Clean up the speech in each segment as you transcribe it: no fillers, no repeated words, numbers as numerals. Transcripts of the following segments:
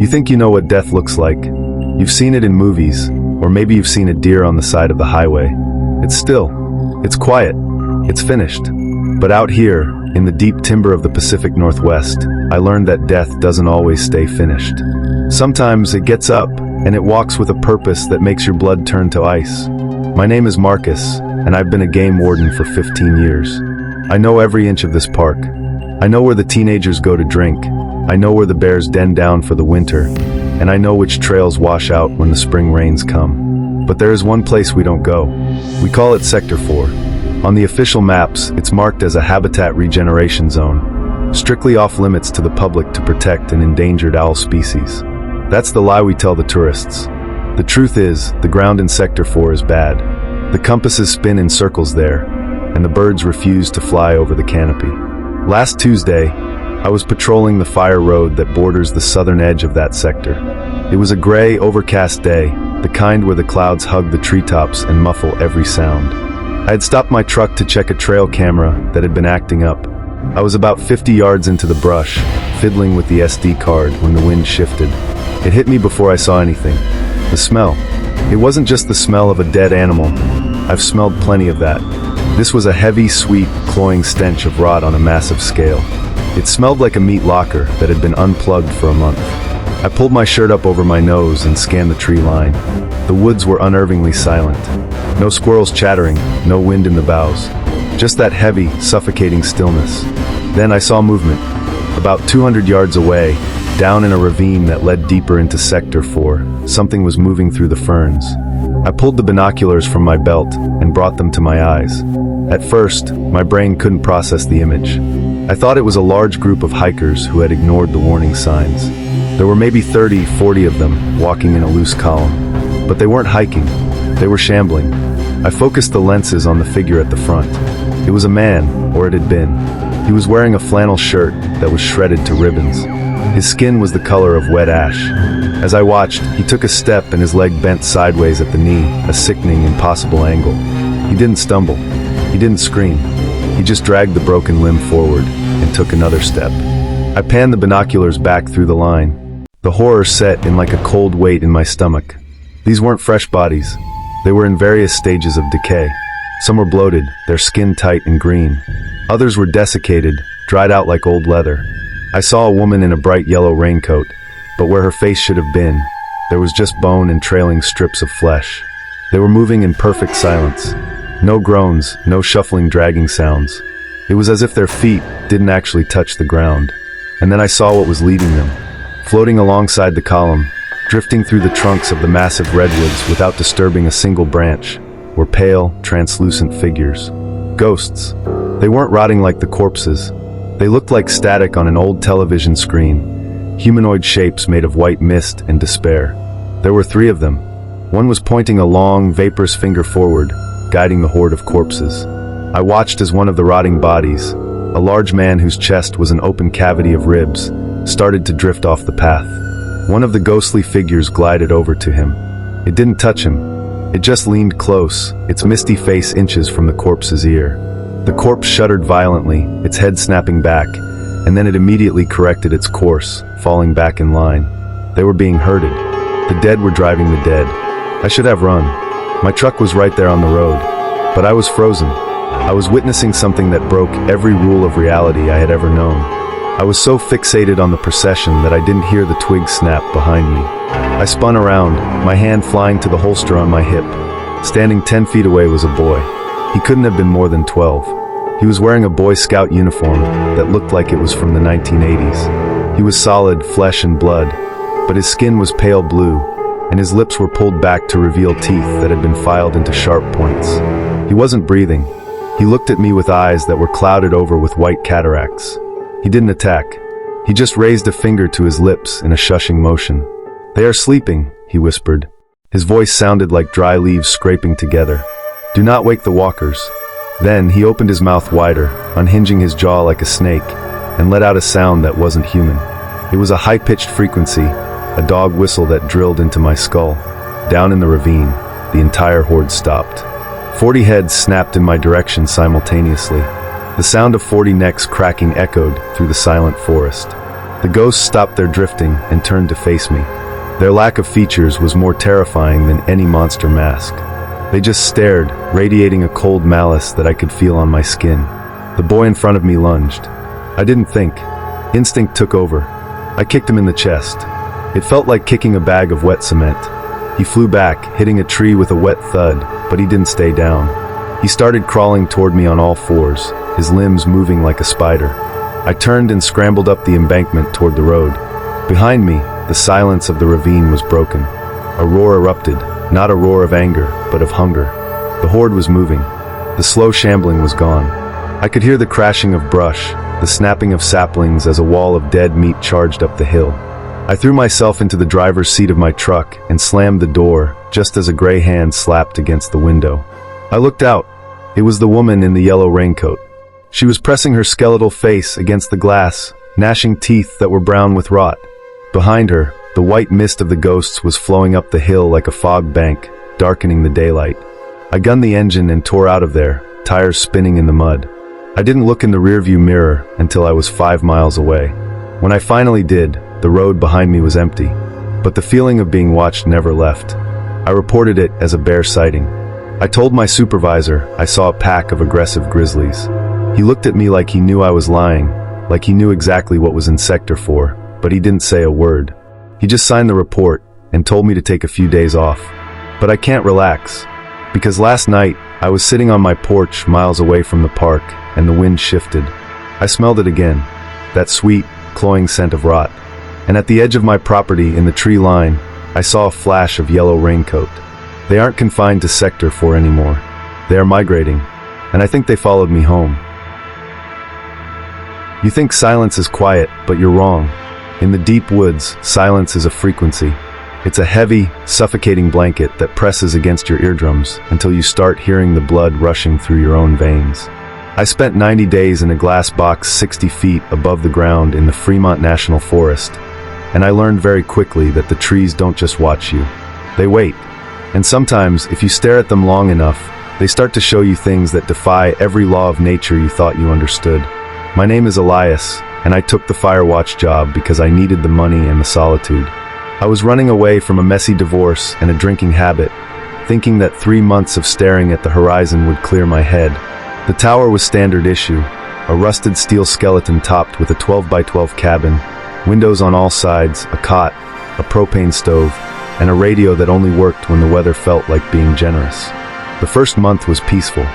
You think you know what death looks like. You've seen it in movies, or maybe you've seen a deer on the side of the highway. It's still. It's quiet. It's finished. But out here, in the deep timber of the Pacific Northwest, I learned that death doesn't always stay finished. Sometimes it gets up, and it walks with a purpose that makes your blood turn to ice. My name is Marcus, and I've been a game warden for 15 years. I know every inch of this park. I know where the teenagers go to drink. I know where the bears den down for the winter. And I know which trails wash out when the spring rains come. But there is one place we don't go. We call it Sector 4. On the official maps, it's marked as a habitat regeneration zone, strictly off limits to the public to protect an endangered owl species. That's the lie we tell the tourists. The truth is, the ground in Sector 4 is bad. The compasses spin in circles there, and the birds refuse to fly over the canopy. Last Tuesday, I was patrolling the fire road that borders the southern edge of that sector. It was a gray, overcast day, the kind where the clouds hug the treetops and muffle every sound. I had stopped my truck to check a trail camera that had been acting up. I was about 50 yards into the brush, fiddling with the SD card when the wind shifted. It hit me before I saw anything. The smell. It wasn't just the smell of a dead animal. I've smelled plenty of that. This was a heavy, sweet, cloying stench of rot on a massive scale. It smelled like a meat locker that had been unplugged for a month. I pulled my shirt up over my nose and scanned the tree line. The woods were unnervingly silent. No squirrels chattering, no wind in the boughs. Just that heavy, suffocating stillness. Then I saw movement. About 200 yards away, down in a ravine that led deeper into Sector 4, something was moving through the ferns. I pulled the binoculars from my belt and brought them to my eyes. At first, my brain couldn't process the image. I thought it was a large group of hikers who had ignored the warning signs. There were maybe 30, 40 of them, walking in a loose column. But they weren't hiking. They were shambling. I focused the lenses on the figure at the front. It was a man, or it had been. He was wearing a flannel shirt that was shredded to ribbons. His skin was the color of wet ash. As I watched, he took a step and his leg bent sideways at the knee, a sickening, impossible angle. He didn't stumble. He didn't scream. He just dragged the broken limb forward and took another step. I panned the binoculars back through the line. The horror set in like a cold weight in my stomach. These weren't fresh bodies. They were in various stages of decay. Some were bloated, their skin tight and green. Others were desiccated, dried out like old leather. I saw a woman in a bright yellow raincoat, but where her face should have been, there was just bone and trailing strips of flesh. They were moving in perfect silence. No groans, no shuffling, dragging sounds. It was as if their feet didn't actually touch the ground. And then I saw what was leading them. Floating alongside the column, drifting through the trunks of the massive redwoods without disturbing a single branch, were pale, translucent figures. Ghosts. They weren't rotting like the corpses. They looked like static on an old television screen, humanoid shapes made of white mist and despair. There were 3 of them. One was pointing a long, vaporous finger forward, guiding the horde of corpses. I watched as one of the rotting bodies, a large man whose chest was an open cavity of ribs, started to drift off the path. One of the ghostly figures glided over to him. It didn't touch him. It just leaned close, its misty face inches from the corpse's ear. The corpse shuddered violently, its head snapping back, and then it immediately corrected its course, falling back in line. They were being herded. The dead were driving the dead. I should have run. My truck was right there on the road. But I was frozen. I was witnessing something that broke every rule of reality I had ever known. I was so fixated on the procession that I didn't hear the twig snap behind me. I spun around, my hand flying to the holster on my hip. Standing 10 feet away was a boy. He couldn't have been more than 12. He was wearing a Boy Scout uniform that looked like it was from the 1980s. He was solid, flesh and blood, but his skin was pale blue, and his lips were pulled back to reveal teeth that had been filed into sharp points. He wasn't breathing. He looked at me with eyes that were clouded over with white cataracts. He didn't attack. He just raised a finger to his lips in a shushing motion. "They are sleeping," he whispered. His voice sounded like dry leaves scraping together. "Do not wake the walkers." Then he opened his mouth wider, unhinging his jaw like a snake, and let out a sound that wasn't human. It was a high-pitched frequency, a dog whistle that drilled into my skull. Down in the ravine, the entire horde stopped. 40 heads snapped in my direction simultaneously. The sound of 40 necks cracking echoed through the silent forest. The ghosts stopped their drifting and turned to face me. Their lack of features was more terrifying than any monster mask. They just stared, radiating a cold malice that I could feel on my skin. The boy in front of me lunged. I didn't think. Instinct took over. I kicked him in the chest. It felt like kicking a bag of wet cement. He flew back, hitting a tree with a wet thud, but he didn't stay down. He started crawling toward me on all fours, his limbs moving like a spider. I turned and scrambled up the embankment toward the road. Behind me, the silence of the ravine was broken. A roar erupted, not a roar of anger, but of hunger. The horde was moving. The slow shambling was gone. I could hear the crashing of brush, the snapping of saplings as a wall of dead meat charged up the hill. I threw myself into the driver's seat of my truck and slammed the door just as a gray hand slapped against the window. I looked out. It was the woman in the yellow raincoat. She was pressing her skeletal face against the glass, gnashing teeth that were brown with rot. Behind her, the white mist of the ghosts was flowing up the hill like a fog bank, darkening the daylight. I gunned the engine and tore out of there, tires spinning in the mud. I didn't look in the rearview mirror until I was 5 miles away. When I finally did, the road behind me was empty, but the feeling of being watched never left. I reported it as a bear sighting. I told my supervisor I saw a pack of aggressive grizzlies. He looked at me like he knew I was lying, like he knew exactly what was in Sector 4, but he didn't say a word. He just signed the report and told me to take a few days off. But I can't relax, because last night I was sitting on my porch miles away from the park and the wind shifted. I smelled it again, that sweet, cloying scent of rot. And at the edge of my property in the tree line, I saw a flash of yellow raincoat. They aren't confined to Sector 4 anymore. They are migrating, and I think they followed me home. You think silence is quiet, but you're wrong. In the deep woods, silence is a frequency. It's a heavy, suffocating blanket that presses against your eardrums until you start hearing the blood rushing through your own veins. I spent 90 days in a glass box 60 feet above the ground in the Fremont National Forest, and I learned very quickly that the trees don't just watch you. They wait. And sometimes, if you stare at them long enough, they start to show you things that defy every law of nature you thought you understood. My name is Elias, and I took the fire watch job because I needed the money and the solitude. I was running away from a messy divorce and a drinking habit, thinking that 3 months of staring at the horizon would clear my head. The tower was standard issue, a rusted steel skeleton topped with a 12 by 12 cabin, windows on all sides, a cot, a propane stove, and a radio that only worked when the weather felt like being generous. The first month was peaceful.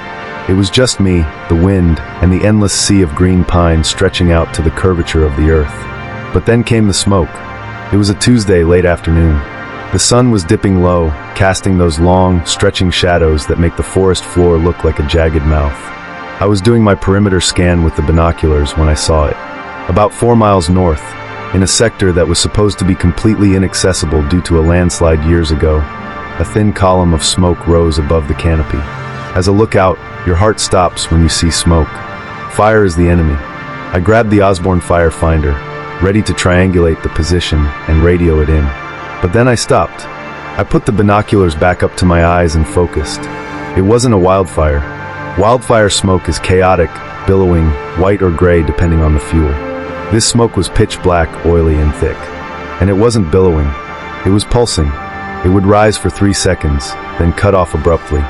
It was just me, the wind, and the endless sea of green pine stretching out to the curvature of the earth. But then came the smoke. It was a Tuesday late afternoon. The sun was dipping low, casting those long, stretching shadows that make the forest floor look like a jagged mouth. I was doing my perimeter scan with the binoculars when I saw it. About 4 miles north, in a sector that was supposed to be completely inaccessible due to a landslide years ago, a thin column of smoke rose above the canopy. As a lookout, your heart stops when you see smoke. Fire is the enemy. I grabbed the Osborne firefinder, ready to triangulate the position and radio it in. But then I stopped. I put the binoculars back up to my eyes and focused. It wasn't a wildfire. Wildfire smoke is chaotic, billowing, white or gray depending on the fuel. This smoke was pitch black, oily, and thick. And it wasn't billowing. It was pulsing. It would rise for 3 seconds, then cut off abruptly,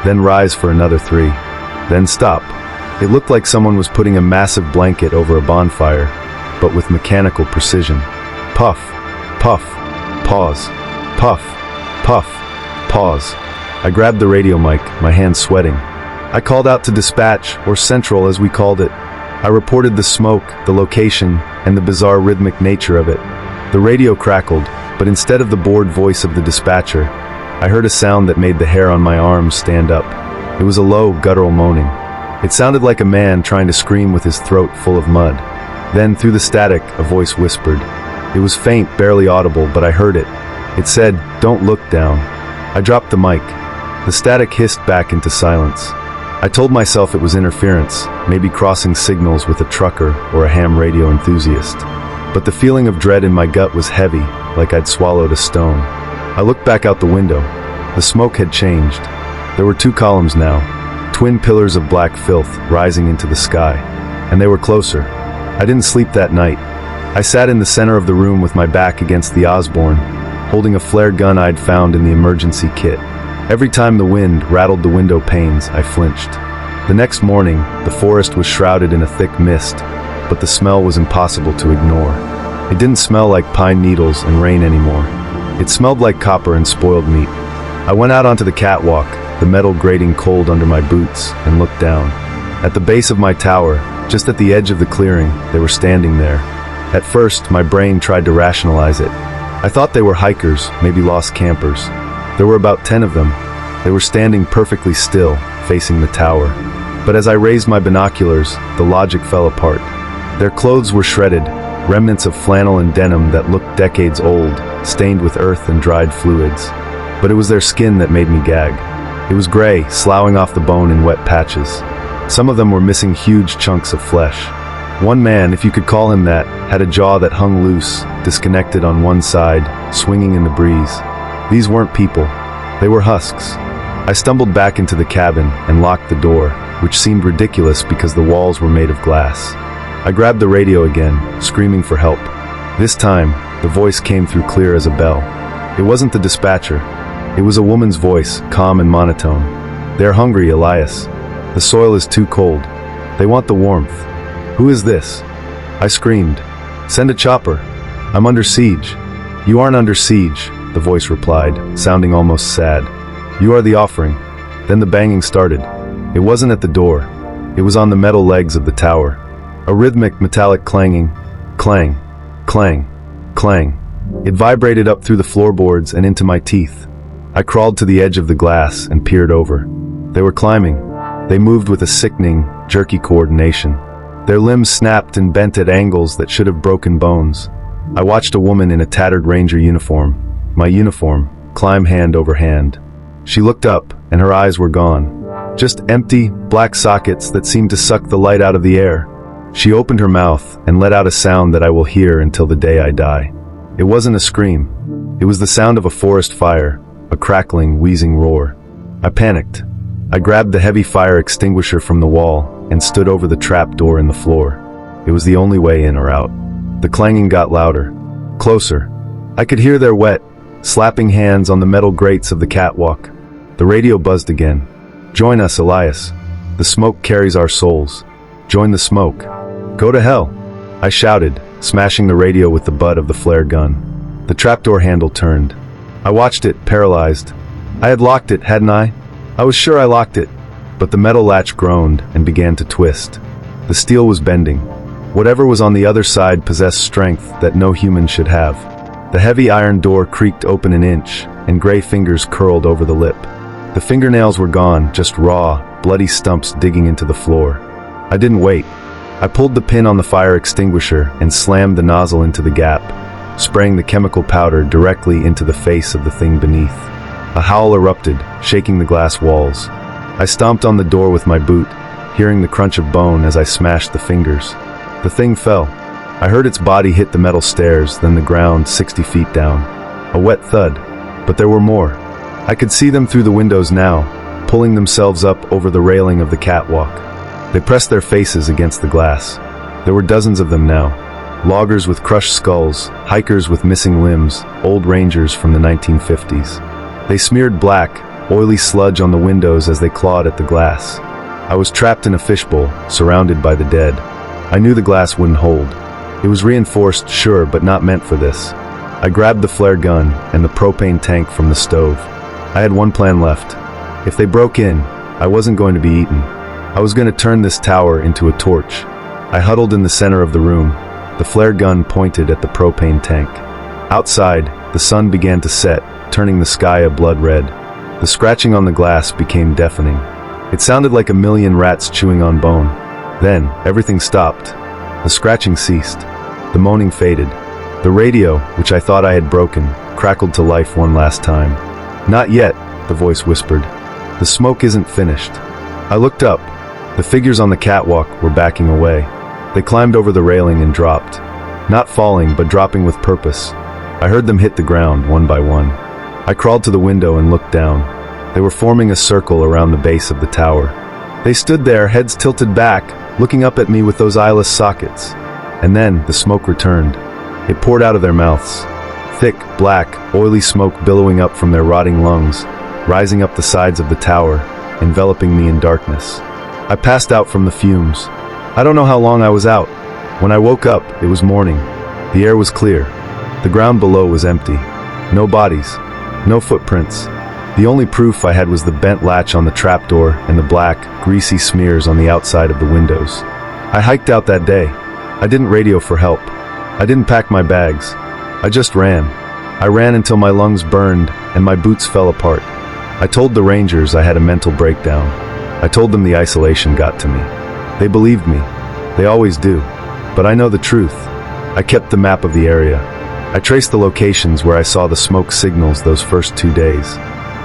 then rise for another 3, then stop. It looked like someone was putting a massive blanket over a bonfire, but with mechanical precision. Puff, puff, pause, puff, puff, pause. I grabbed the radio mic, my hands sweating. I called out to dispatch, or central as we called it. I reported the smoke, the location, and the bizarre rhythmic nature of it. The radio crackled, but instead of the bored voice of the dispatcher, I heard a sound that made the hair on my arms stand up. It was a low, guttural moaning. It sounded like a man trying to scream with his throat full of mud. Then, through the static, a voice whispered. It was faint, barely audible, but I heard it. It said, "Don't look down." I dropped the mic. The static hissed back into silence. I told myself it was interference, maybe crossing signals with a trucker or a ham radio enthusiast. But the feeling of dread in my gut was heavy, like I'd swallowed a stone. I looked back out the window. The smoke had changed. There were 2 columns now, twin pillars of black filth rising into the sky, and they were closer. I didn't sleep that night. I sat in the center of the room with my back against the Osborne, holding a flare gun I'd found in the emergency kit. Every time the wind rattled the window panes, I flinched. The next morning, the forest was shrouded in a thick mist, but the smell was impossible to ignore. It didn't smell like pine needles and rain anymore. It smelled like copper and spoiled meat. I went out onto the catwalk, the metal grating cold under my boots, and looked down. At the base of my tower, just at the edge of the clearing, they were standing there. At first, my brain tried to rationalize it. I thought they were hikers, maybe lost campers. There were about 10 of them. They were standing perfectly still, facing the tower. But as I raised my binoculars, the logic fell apart. Their clothes were shredded, remnants of flannel and denim that looked decades old, stained with earth and dried fluids. But it was their skin that made me gag. It was gray, sloughing off the bone in wet patches. Some of them were missing huge chunks of flesh. One man, if you could call him that, had a jaw that hung loose, disconnected on one side, swinging in the breeze. These weren't people. They were husks. I stumbled back into the cabin and locked the door, which seemed ridiculous because the walls were made of glass. I grabbed the radio again, screaming for help. This time, the voice came through clear as a bell. It wasn't the dispatcher. It was a woman's voice, calm and monotone. "They're hungry, Elias. The soil is too cold. They want the warmth." "Who is this?" I screamed. "Send a chopper. I'm under siege." "You aren't under siege," the voice replied, sounding almost sad. "You are the offering." Then the banging started. It wasn't at the door. It was on the metal legs of the tower. A rhythmic metallic clanging. Clang. Clang. Clang. It vibrated up through the floorboards and into my teeth. I crawled to the edge of the glass and peered over. They were climbing. They moved with a sickening, jerky coordination. Their limbs snapped and bent at angles that should have broken bones. I watched a woman in a tattered ranger uniform, my uniform, climb hand over hand. She looked up, and her eyes were gone. Just empty, black sockets that seemed to suck the light out of the air. She opened her mouth and let out a sound that I will hear until the day I die. It wasn't a scream. It was the sound of a forest fire, a crackling, wheezing roar. I panicked. I grabbed the heavy fire extinguisher from the wall and stood over the trap door in the floor. It was the only way in or out. The clanging got louder, closer. I could hear their wet, slapping hands on the metal grates of the catwalk. The radio buzzed again. "Join us, Elias. The smoke carries our souls. Join the smoke. Go to hell," I shouted, smashing the radio with the butt of the flare gun. The trapdoor handle turned. I watched it, paralyzed. I had locked it, hadn't I? I was sure I locked it. But the metal latch groaned and began to twist. The steel was bending. Whatever was on the other side possessed strength that no human should have. The heavy iron door creaked open an inch, and gray fingers curled over the lip. The fingernails were gone, just raw, bloody stumps digging into the floor. I didn't wait. I pulled the pin on the fire extinguisher and slammed the nozzle into the gap, spraying the chemical powder directly into the face of the thing beneath. A howl erupted, shaking the glass walls. I stomped on the door with my boot, hearing the crunch of bone as I smashed the fingers. The thing fell. I heard its body hit the metal stairs, then the ground 60 feet down. A wet thud. But there were more. I could see them through the windows now, pulling themselves up over the railing of the catwalk. They pressed their faces against the glass. There were dozens of them now. Loggers with crushed skulls, hikers with missing limbs, old rangers from the 1950s. They smeared black, oily sludge on the windows as they clawed at the glass. I was trapped in a fishbowl, surrounded by the dead. I knew the glass wouldn't hold. It was reinforced, sure, but not meant for this. I grabbed the flare gun and the propane tank from the stove. I had one plan left. If they broke in, I wasn't going to be eaten. I was going to turn this tower into a torch. I huddled in the center of the room, the flare gun pointed at the propane tank. Outside, the sun began to set, turning the sky a blood red. The scratching on the glass became deafening. It sounded like a million rats chewing on bone. Then, everything stopped. The scratching ceased. The moaning faded. The radio, which I thought I had broken, crackled to life one last time. "Not yet," the voice whispered. "The smoke isn't finished." I looked up. The figures on the catwalk were backing away. They climbed over the railing and dropped. Not falling, but dropping with purpose. I heard them hit the ground, one by one. I crawled to the window and looked down. They were forming a circle around the base of the tower. They stood there, heads tilted back, looking up at me with those eyeless sockets. And then, the smoke returned. It poured out of their mouths. Thick, black, oily smoke billowing up from their rotting lungs, rising up the sides of the tower, enveloping me in darkness. I passed out from the fumes. I don't know how long I was out. When I woke up, it was morning. The air was clear. The ground below was empty. No bodies. No footprints. The only proof I had was the bent latch on the trapdoor and the black, greasy smears on the outside of the windows. I hiked out that day. I didn't radio for help. I didn't pack my bags. I just ran. I ran until my lungs burned and my boots fell apart. I told the rangers I had a mental breakdown. I told them the isolation got to me. They believed me. They always do. But I know the truth. I kept the map of the area. I traced the locations where I saw the smoke signals those first 2 days.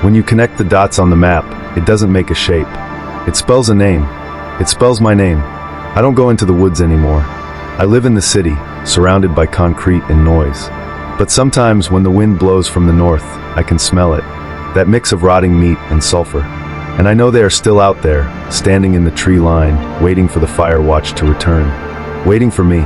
When you connect the dots on the map, it doesn't make a shape. It spells a name. It spells my name. I don't go into the woods anymore. I live in the city, surrounded by concrete and noise. But sometimes when the wind blows from the north, I can smell it. That mix of rotting meat and sulfur. And I know they are still out there, standing in the tree line, waiting for the fire watch to return. Waiting for me.